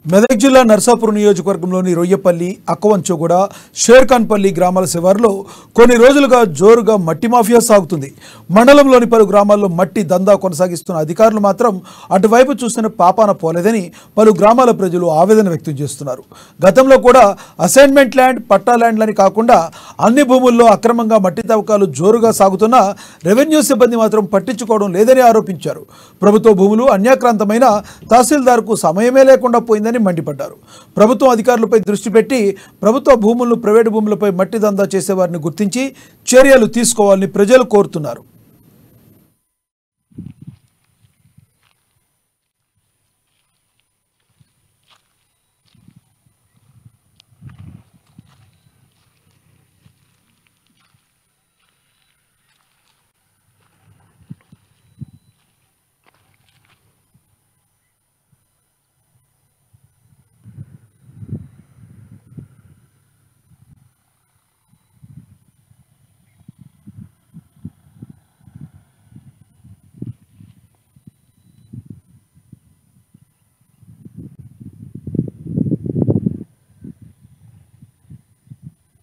మెదక్ జిల్లా నర్సాపూర్ నియోజకవర్గంలోని రొయ్యపల్లి, అక్కవంచగూడ, షేర్ఖాన్పల్లి గ్రామాల శివారులో కొన్ని రోజులుగా జోరుగా మట్టి మాఫియా సాగుతుంది. మండలంలోని పలు గ్రామాల్లో మట్టి దందా కొనసాగిస్తున్న అధికారులు మాత్రం అటువైపు చూసిన పాపాన పోలేదని పలు గ్రామాల ప్రజలు ఆవేదన వ్యక్తం చేస్తున్నారు. గతంలో కూడా అసైన్మెంట్ ల్యాండ్, పట్టా ల్యాండ్లని కాకుండా అన్ని భూముల్లో అక్రమంగా మట్టి తవ్వకాలు జోరుగా సాగుతున్నా రెవెన్యూ సిబ్బంది మాత్రం పట్టించుకోవడం లేదని ఆరోపించారు. ప్రభుత్వ భూములు అన్యాక్రాంతమైన తహసీల్దార్కు సమయమే లేకుండా పోయిందని మండిపడ్డారు. ప్రభుత్వం అధికారులపై దృష్టి పెట్టి ప్రభుత్వ భూములను ప్రైవేటు భూములపై మట్టి దందా చేసేవారిని గుర్తించి చర్యలు తీసుకోవాలని ప్రజలు కోరుతున్నారు.